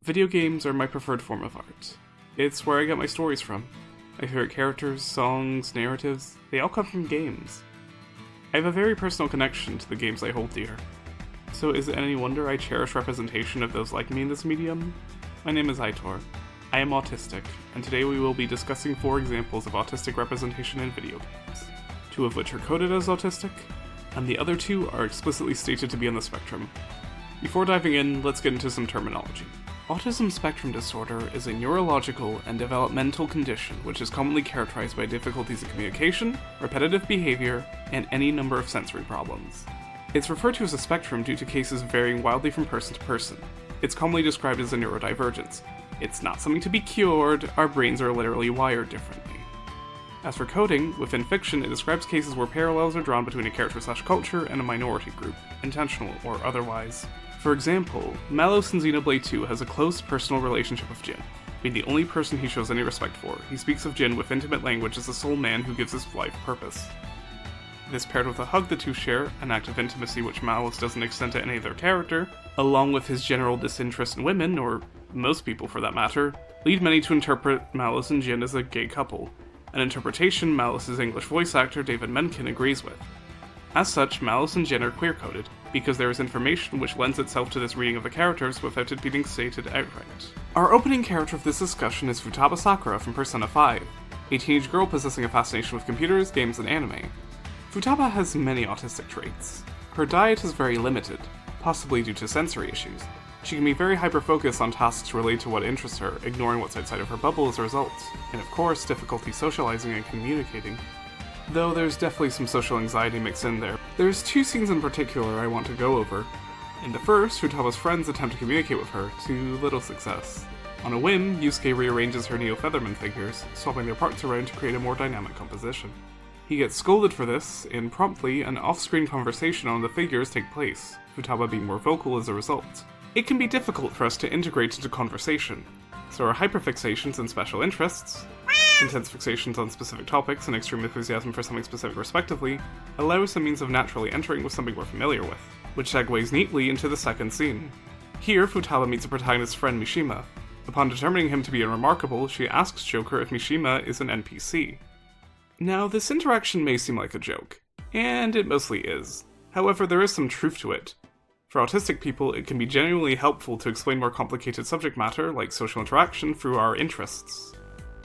Video games are my preferred form of art. It's where I get my stories from. My favorite characters, songs, narratives, they all come from games. I have a very personal connection to the games I hold dear. So is it any wonder I cherish representation of those like me in this medium? My name is Aitor. I am autistic, and today we will be discussing 4 examples of autistic representation in video games. 2 of which are coded as autistic, and the other 2 are explicitly stated to be on the spectrum. Before diving in, let's get into some terminology. Autism spectrum disorder is a neurological and developmental condition which is commonly characterized by difficulties in communication, repetitive behavior, and any number of sensory problems. It's referred to as a spectrum due to cases varying wildly from person to person. It's commonly described as a neurodivergence. It's not something to be cured, our brains are literally wired differently. As for coding, within fiction it describes cases where parallels are drawn between a character/culture and a minority group, intentional or otherwise. For example, Malos in Xenoblade 2 has a close personal relationship with Jin, being the only person he shows any respect for. He speaks of Jin with intimate language as the sole man who gives his life purpose. This paired with a hug the two share, an act of intimacy which Malos doesn't extend to any other character, along with his general disinterest in women, or most people for that matter, lead many to interpret Malos and Jin as a gay couple, an interpretation Malos' English voice actor David Mencken agrees with. As such, Malos and Jin are queer-coded, because there is information which lends itself to this reading of the characters without it being stated outright. Our opening character of this discussion is Futaba Sakura from Persona 5, a teenage girl possessing a fascination with computers, games, and anime. Futaba has many autistic traits. Her diet is very limited, possibly due to sensory issues. She can be very hyper-focused on tasks related to what interests her, ignoring what's outside of her bubble as a result, and of course, difficulty socializing and communicating. Though there's definitely some social anxiety mixed in there. There's 2 scenes in particular I want to go over. In the first, Futaba's friends attempt to communicate with her, to little success. On a whim, Yusuke rearranges her Neo Featherman figures, swapping their parts around to create a more dynamic composition. He gets scolded for this, and promptly, an off-screen conversation on the figures take place, Futaba being more vocal as a result. It can be difficult for us to integrate into conversation, so our hyperfixations and special interests, intense fixations on specific topics, and extreme enthusiasm for something specific respectively, allow us a means of naturally entering with something we're familiar with, which segues neatly into the second scene. Here, Futaba meets a protagonist's friend Mishima. Upon determining him to be unremarkable, she asks Joker if Mishima is an NPC. Now, this interaction may seem like a joke, and it mostly is. However, there is some truth to it. For autistic people, it can be genuinely helpful to explain more complicated subject matter, like social interaction, through our interests.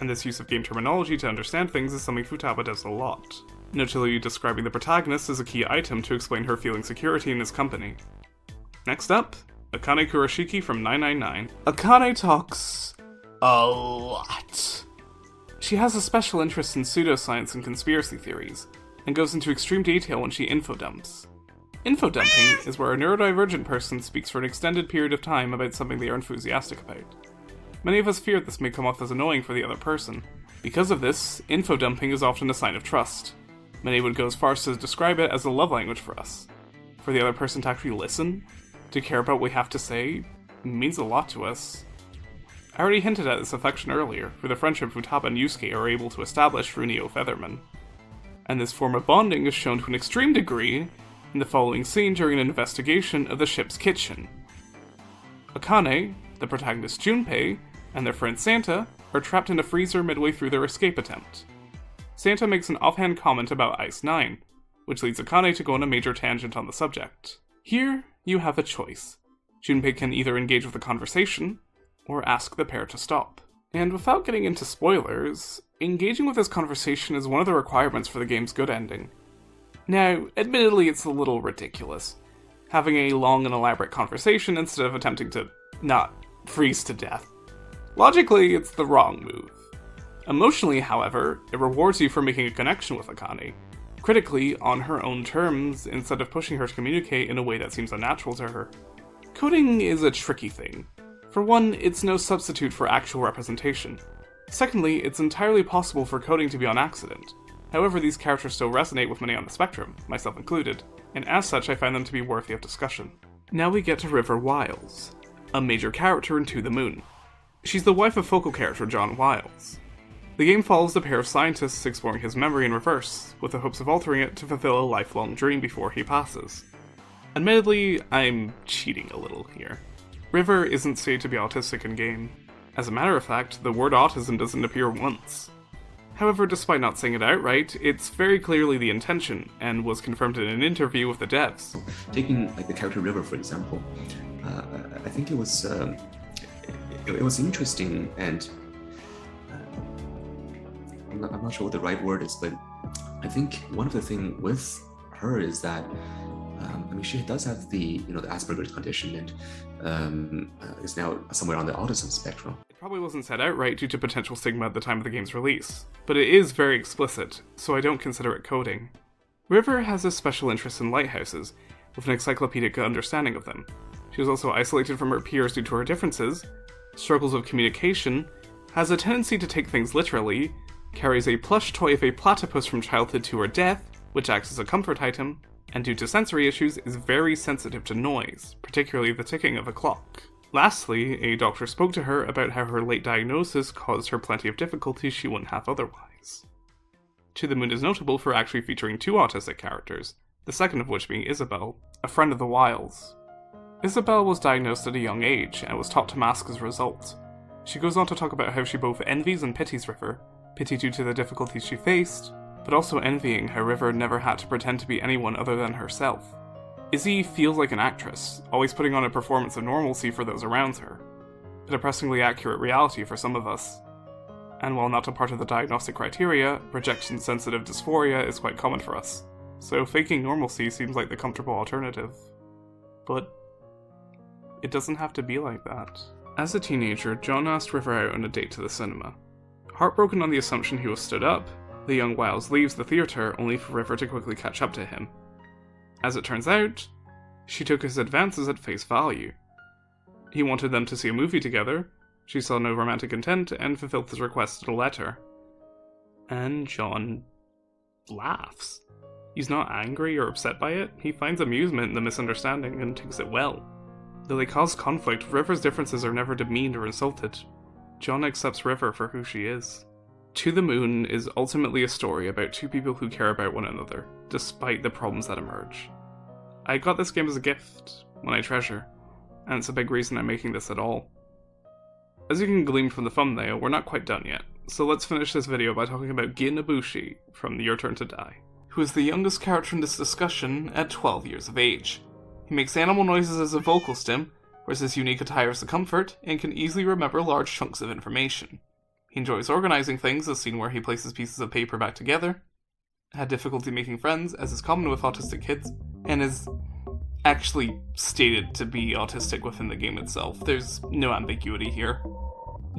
And this use of game terminology to understand things is something Futaba does a lot, notably describing the protagonist as a key item to explain her feeling security in his company. Next up, Akane Kurashiki from 999. Akane talks a lot. She has a special interest in pseudoscience and conspiracy theories, and goes into extreme detail when she infodumps. Infodumping is where a neurodivergent person speaks for an extended period of time about something they are enthusiastic about. Many of us fear this may come off as annoying for the other person. Because of this, infodumping is often a sign of trust. Many would go as far as to describe it as a love language for us. For the other person to actually listen, to care about what we have to say, means a lot to us. I already hinted at this affection earlier, for the friendship Futaba and Yusuke are able to establish through Neo Featherman. And this form of bonding is shown to an extreme degree in the following scene during an investigation of the ship's kitchen. Akane, the protagonist Junpei, and their friend Santa are trapped in a freezer midway through their escape attempt. Santa makes an offhand comment about Ice 9, which leads Akane to go on a major tangent on the subject. Here, you have a choice. Junpei can either engage with the conversation, or ask the pair to stop. And without getting into spoilers, engaging with this conversation is one of the requirements for the game's good ending. Now, admittedly it's a little ridiculous, having a long and elaborate conversation instead of attempting to not freeze to death. Logically, it's the wrong move. Emotionally, however, it rewards you for making a connection with Akane, critically, on her own terms, instead of pushing her to communicate in a way that seems unnatural to her. Coding is a tricky thing. For one, it's no substitute for actual representation. Secondly, it's entirely possible for coding to be on accident. However, these characters still resonate with many on the spectrum, myself included, and as such I find them to be worthy of discussion. Now we get to River Wiles, a major character in To the Moon. She's the wife of focal character John Wiles. The game follows the pair of scientists exploring his memory in reverse, with the hopes of altering it to fulfill a lifelong dream before he passes. Admittedly, I'm cheating a little here. River isn't stated to be autistic in-game. As a matter of fact, the word autism doesn't appear once. However, despite not saying it outright, it's very clearly the intention, and was confirmed in an interview with the devs. Taking like the character River, for example, I think it was interesting, and I'm not sure what the right word is, but I think one of the things with her is that she does have the Asperger's condition, and is now somewhere on the autism spectrum. It probably wasn't said outright due to potential stigma at the time of the game's release, but it is very explicit, so I don't consider it coding. River has a special interest in lighthouses, with an encyclopedic understanding of them. She was also isolated from her peers due to her differences, struggles with communication, has a tendency to take things literally, carries a plush toy of a platypus from childhood to her death, which acts as a comfort item, and due to sensory issues is very sensitive to noise, particularly the ticking of a clock. Lastly, a doctor spoke to her about how her late diagnosis caused her plenty of difficulties she wouldn't have otherwise. To the Moon is notable for actually featuring 2 autistic characters, the second of which being Isabel, a friend of the Wilds. Isabel was diagnosed at a young age, and was taught to mask as a result. She goes on to talk about how she both envies and pities River, pity due to the difficulties she faced, but also envying how River never had to pretend to be anyone other than herself. Izzy feels like an actress, always putting on a performance of normalcy for those around her. A depressingly accurate reality for some of us. And while not a part of the diagnostic criteria, rejection-sensitive dysphoria is quite common for us, so faking normalcy seems like the comfortable alternative. But it doesn't have to be like that. As a teenager, John asked River out on a date to the cinema. Heartbroken on the assumption he was stood up, the young Wiles leaves the theatre only for River to quickly catch up to him. As it turns out, she took his advances at face value. He wanted them to see a movie together, she saw no romantic intent, and fulfilled his request in a letter. And John laughs. He's not angry or upset by it, he finds amusement in the misunderstanding and takes it well. Though they cause conflict, River's differences are never demeaned or insulted. John accepts River for who she is. To the Moon is ultimately a story about 2 people who care about one another, despite the problems that emerge. I got this game as a gift, one I treasure, and it's a big reason I'm making this at all. As you can glean from the thumbnail, we're not quite done yet, so let's finish this video by talking about Gin Ibushi from Your Turn to Die, who is the youngest character in this discussion at 12 years of age. He makes animal noises as a vocal stim, wears his unique attire as a comfort, and can easily remember large chunks of information. He enjoys organizing things, as seen where he places pieces of paper back together, had difficulty making friends, as is common with autistic kids, and is actually stated to be autistic within the game itself. There's no ambiguity here.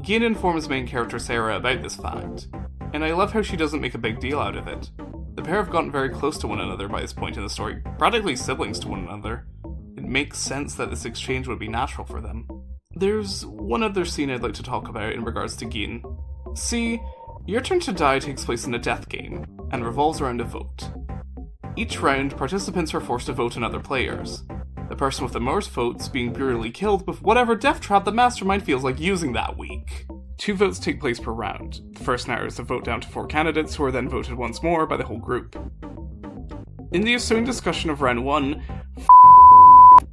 Gin informs main character Sarah about this fact, and I love how she doesn't make a big deal out of it. The pair have gotten very close to one another by this point in the story, practically siblings to one another. It makes sense that this exchange would be natural for them. There's one other scene I'd like to talk about in regards to Gin. See, Your Turn to Die takes place in a death game, and revolves around a vote. Each round, participants are forced to vote on other players, the person with the most votes being brutally killed with whatever death trap the mastermind feels like using that week. 2 votes take place per round. The first narrows the vote down to 4 candidates who are then voted once more by the whole group. In the ensuing discussion of round 1,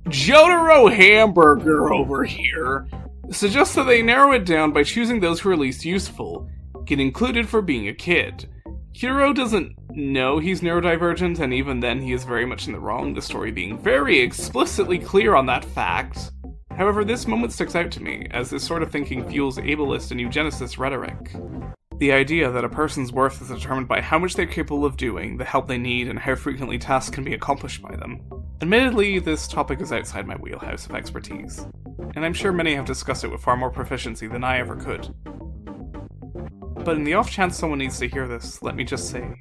Jotaro Hamburger over here suggests that they narrow it down by choosing those who are least useful, get included for being a kid. Hiro doesn't know he's neurodivergent, and even then he is very much in the wrong, the story being very explicitly clear on that fact. However, this moment sticks out to me, as this sort of thinking fuels ableist and eugenicist rhetoric. The idea that a person's worth is determined by how much they're capable of doing, the help they need, and how frequently tasks can be accomplished by them. Admittedly, this topic is outside my wheelhouse of expertise, and I'm sure many have discussed it with far more proficiency than I ever could. But in the off chance someone needs to hear this, let me just say,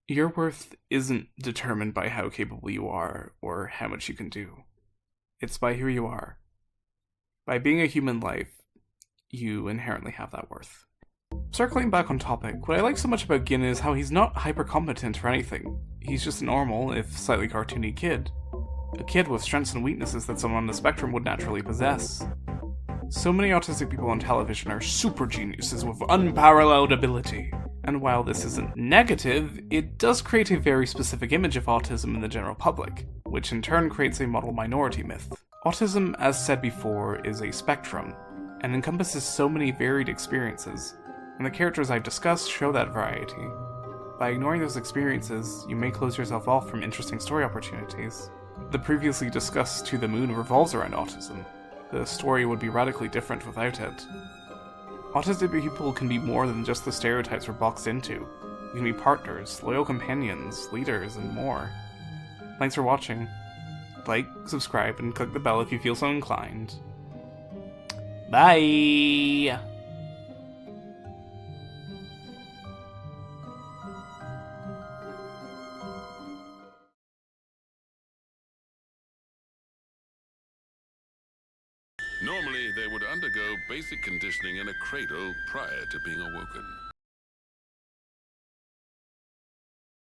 your worth isn't determined by how capable you are, or how much you can do. It's by who you are. By being a human life, you inherently have that worth. Circling back on topic, what I like so much about Gin is how he's not hyper-competent or anything. He's just a normal, if slightly cartoony kid. A kid with strengths and weaknesses that someone on the spectrum would naturally possess. So many autistic people on television are super geniuses with unparalleled ability. And while this isn't negative, it does create a very specific image of autism in the general public, which in turn creates a model minority myth. Autism, as said before, is a spectrum, and encompasses so many varied experiences, and the characters I've discussed show that variety. By ignoring those experiences, you may close yourself off from interesting story opportunities. The previously discussed To the Moon revolves around autism. The story would be radically different without it. Autistic people can be more than just the stereotypes we're boxed into. You can be partners, loyal companions, leaders, and more. Thanks for watching. Like, subscribe, and click the bell if you feel so inclined. Bye! Normally, they would undergo basic conditioning in a cradle prior to being awoken.